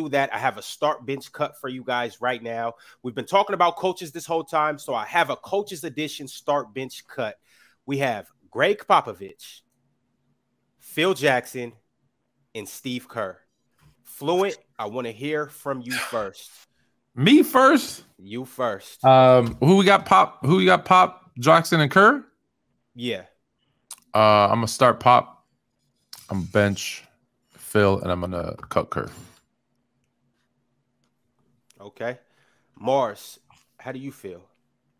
that, I have a start bench cut for you guys right now. We've been talking about coaches this whole time, so I have a coaches edition start bench cut. We have Gregg Poppovich, Phil Jackson, and Steve Kerr. Fluent, I want to hear from you first. Me first? You first. Who we got? Pop? Who we got? Pop, Jackson, and Kerr? Yeah. I'm gonna start Pop. I'm bench Phil, and I'm gonna cut Kerr. Okay. Morris, how do you feel?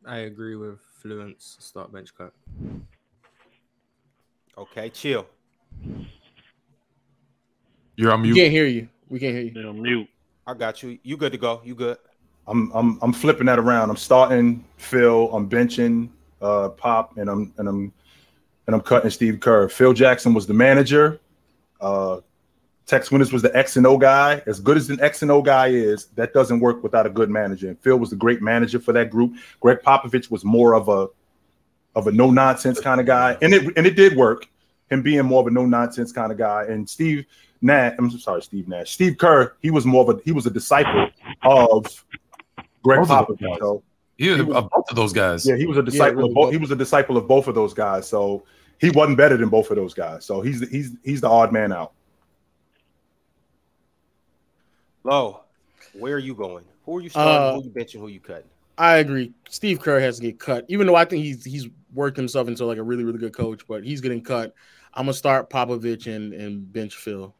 I agree with Fluent's start bench cut. Okay, chill. You're on mute. We can't hear you. We can't hear you. You're on mute. I got you. You good to go. You good. I'm flipping that around. I'm starting Phil. I'm benching Pop, and I'm cutting Steve Kerr. Phil Jackson was the manager. Tex Winters was the X and O guy. As good as an X and O guy is, that doesn't work without a good manager. And Phil was the great manager for that group. Gregg Poppovich was more of a no nonsense kind of guy, and it did work. Him being more of a no nonsense kind of guy, and Steve Kerr, he was a disciple of Gregg Poppovich. So he was both of those guys. Yeah, he was a disciple of both. He was a disciple of both of those guys. So he wasn't better than both of those guys. So he's the odd man out. Lo, where are you going? Who are you starting? Who are you benching? Who are you cutting? I agree. Steve Kerr has to get cut, even though I think he's worked himself into like a really, really good coach, but he's getting cut. I'm gonna start Poppovich and bench Phil.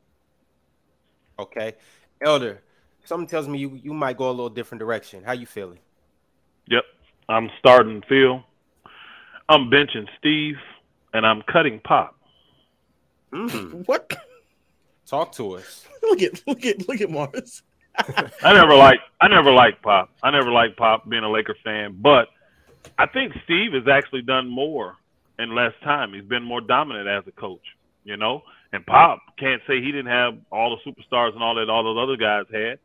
Okay. Elder, something tells me you might go a little different direction. How you feeling? Yep. I'm starting Phil. I'm benching Steve, and I'm cutting Pop. What? Talk to us. Look at Morris. I never liked Pop. I never liked Pop being a Laker fan, but I think Steve has actually done more in less time. He's been more dominant as a coach, you know. And Pop can't say he didn't have all the superstars and all those other guys had,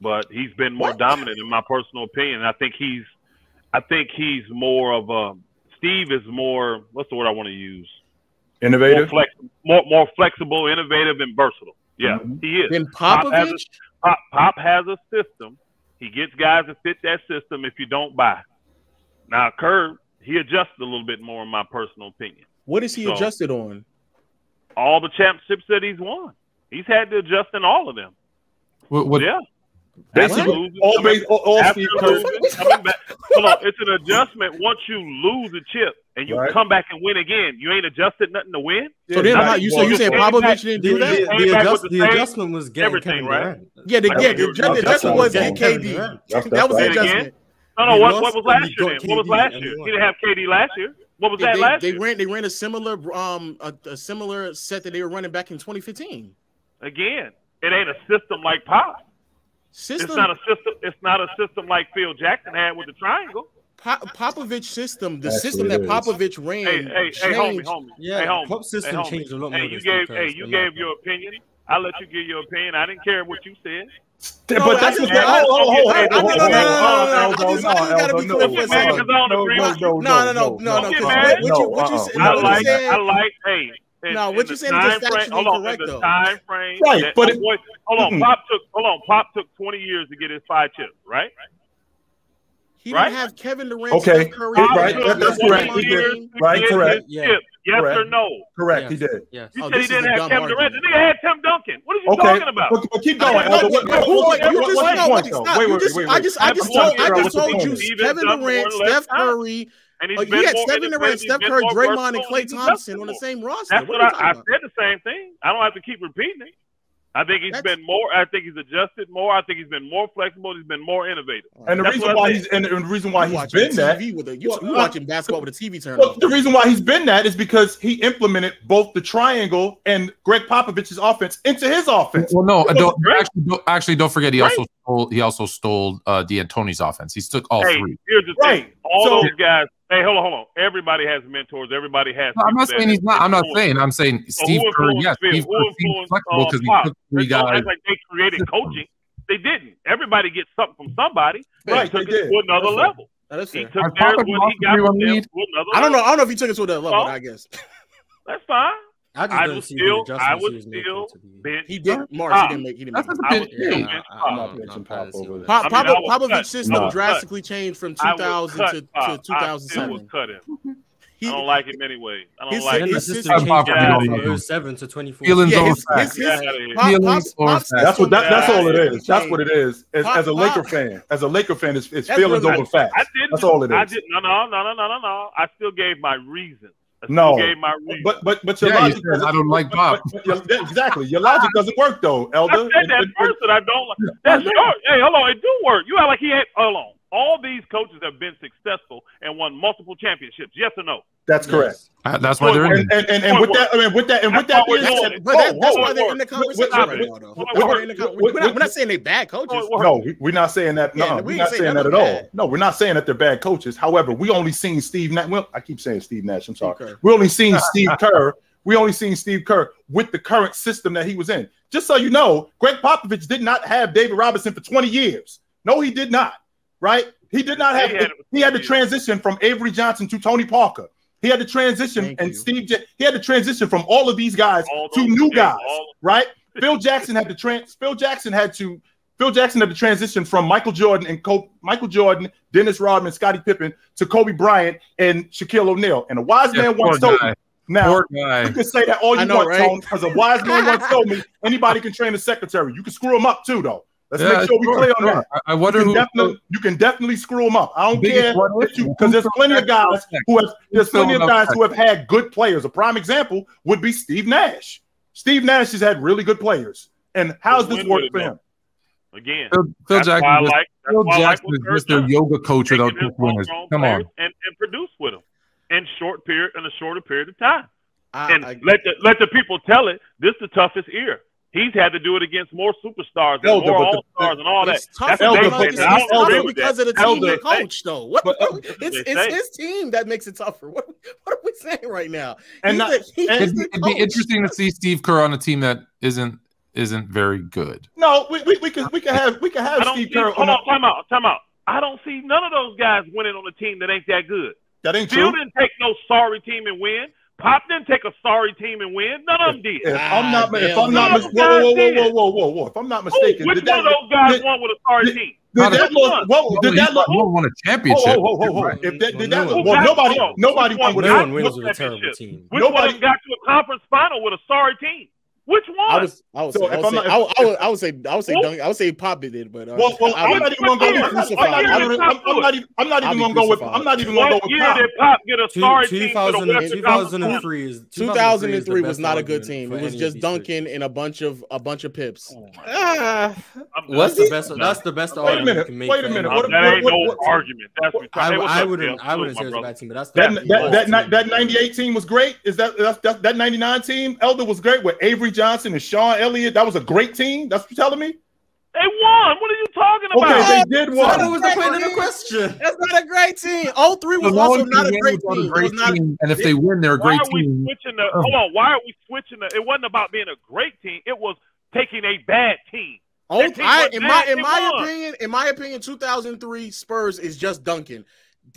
but he's been more dominant in my personal opinion. I think he's more of a Steve is more, what's the word I want to use? Innovative, more flexible, innovative, and versatile. Yeah, he is. Then Poppovich? Pop has a system. He gets guys that fit that system if you don't buy. Now, Kerr, he adjusted a little bit more in my personal opinion. What is he adjusted on? All the championships that he's won. He's had to adjust in all of them. Yeah. Basically, all Steve Kerr. Hold on, it's an adjustment once you lose a chip and you come back and win again. You ain't adjusted nothing to win. So then, you saying Poppovich didn't do that? The adjustment was getting everything right. Yeah, the adjustment was getting KD. That was the adjustment. No. What was last year? Then? What was last year? He didn't have KD last year. What was that last year? They ran a similar similar set that they were running back in 2015. Again, it ain't a system like Pop. It's not a system. It's not a system like Phil Jackson had with the triangle. Popovich system, the system that Popovich ran. Hey, homie. Yeah, hey, homie. Pop system changed a lot more. You gave your opinion. I let you give your opinion. I didn't care what you said. But that's just I just gotta be clear for a second. No, what you saying is just factually incorrect, though. Time frame. Right, but hold on. Pop took 20 years to get his 5 chips, right? He didn't have Kevin Durant. Okay, Steph Curry, right. That's correct. He did. Right, correct. Yes or no? Correct. He did. You said he didn't have Kevin Durant. The nigga had Tim Duncan. What are you talking about? But keep going. I just told you Kevin Durant, Steph Curry. He had Kevin Durant, Steph Curry, Draymond, and Klay Thompson on the same roster. That's what I said. The same thing. I don't have to keep repeating it. I think he's been more. I think he's adjusted more. I think he's been more flexible. He's been more innovative. And the reason why he's been that, you watching basketball with a TV turn. The reason why he's been that is because he implemented both the triangle and Gregg Popovich's offense into his offense. Well, no, don't forget he also stole D'Antoni's offense. He took all three. Here's the thing. All those guys. Hey, hold on. Everybody has mentors. Everybody has. No, I'm not saying he's not. I'm not saying. I'm saying Steve Kerr. Yes, Steve Kerr seems flexible because he took 3 guys. Don't act like they created coaching. They didn't. Everybody gets something from somebody. Right. He took it to another level. He took theirs when he got to another level. I don't know if he took it to that level. I guess that's fine. I would still bench. He did March. He didn't make. I'm not benching Pop over there. Popovich's system drastically changed from 2000 to 2007. I would cut him. I don't like him anyway. I don't like him. His system changed from 07 to 24. Feelings over facts. That's all it is. That's what it is. As a Laker fan, it's feelings over facts. That's all it is. No. I still gave my reason. But your logic. I don't like Pop. Exactly. Your logic doesn't work though, Elder. I said that first that I don't like. That's hey, hold on. It do work. You act like he ain't. Hold on. All these coaches have been successful and won multiple championships. Yes or no? That's correct. That's why they're in. And with that being said, that's why they're in the conversation right now. We're not saying they're bad coaches. No, we're not saying that. No, we're not saying that at all. No, we're not saying that they're bad coaches. However, we only seen Steve Nash. Well, I keep saying Steve Nash. I'm sorry. We only seen Steve Kerr. We only seen Steve Kerr with the current system that he was in. Just so you know, Gregg Poppovich did not have David Robinson for 20 years. No, he did not. Right? He did not have. He had to transition from Avery Johnson to Tony Parker. He had to transition, he had to transition from all of these guys to new guys, right? Phil Jackson had to transition from Michael Jordan, Dennis Rodman, Scottie Pippen to Kobe Bryant and Shaquille O'Neal. And a wise man once told me. Now you can say that all you want, Tone, because a wise man once told me anybody can train a secretary. You can screw him up too, though. Let's make sure we clear on that. I wonder you can definitely screw them up. I don't care because there's plenty of guys who have had good players. A prime example would be Steve Nash. Steve Nash has had really good players. And how's this work for him? Again, Phil Jackson is just their yoga coach without winners. Come on, and produce with them in a shorter period of time. Let the people tell it. This is the toughest year. He's had to do it against more superstars and more all-stars and all that. It's tough because of the team and coach, though. It's his team that makes it tougher. What are we saying right now? It'd be interesting to see Steve Kerr on a team that isn't very good. No, we can have Steve Kerr. Hold on, time out. I don't see none of those guys winning on a team that ain't that good. That ain't Phil true. didn't take no sorry team and win. Pop didn't take a sorry team and win. None of them did. If I'm not mistaken, which one of those guys won with a sorry team? Won a championship. Nobody won with a terrible team. Which one of them got to a conference final with a sorry team? Which one? I would say Pop did, but I'm not even gonna go with Pop. What year did Pop get a sorry team? 2003 was not a good team. It was just Duncan and a bunch of pips. That's the best argument you can make. Wait a minute. That ain't no argument. I wouldn't say it's a bad team, but that's that 98 team was great. Is that 99 team? Elder was great with Avery Johnson and Sean Elliott. That was a great team. That's what you're telling me? They won. What are you talking about? Okay, they did win. That was the point of the question. That's not a great team. 03 was also not a great team. And if they win, they're a great team. Hold on. Why are we switching? It wasn't about being a great team. It was taking a bad team. In my opinion, 2003 Spurs is just Duncan.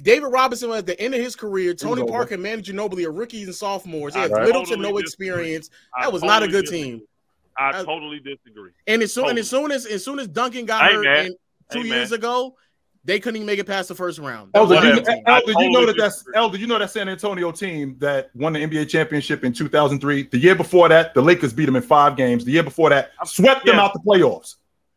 David Robinson was at the end of his career. Tony Parker managed Ginobili, rookies and sophomores. He had little to no experience. That was not a good team. I totally disagree. And as soon as Duncan got hurt 2 years ago, they couldn't even make it past the first round. Elder, you know that San Antonio team that won the NBA championship in 2003. The year before that, the Lakers beat them in 5 games. The year before that, swept them out the playoffs.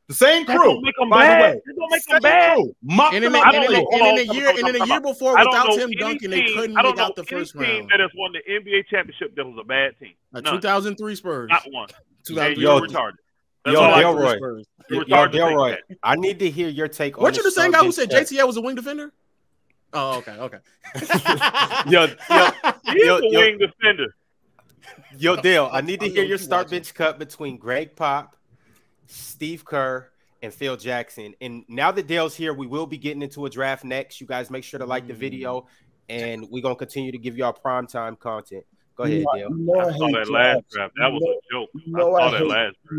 The same crew, by the way. Same crew. And in the year before, without Tim Duncan, they couldn't make out the first round. Team that has won the NBA championship that was a bad team. 2003 Spurs. Not one. You're retarded. Delroy, I need to hear your take on. Weren't you the same guy who said JTL was a wing defender? Oh, okay. He's a wing defender. Yo, Dale, I need to hear your start bench cut between Gregg Pop, Steve Kerr, and Phil Jackson. And now that Dale's here, we will be getting into a draft next. You guys make sure to like the video, and we're going to continue to give y'all primetime content. Go ahead, Dale. I saw that last draft. That was a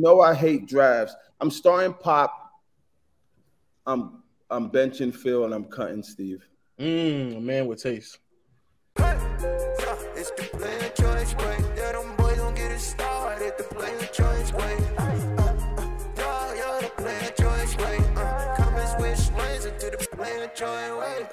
joke. I hate drafts. I'm starting Pop. I'm benching Phil, and I'm cutting Steve. A man with taste. It's the player choice, right? That them boys don't Joy, wait,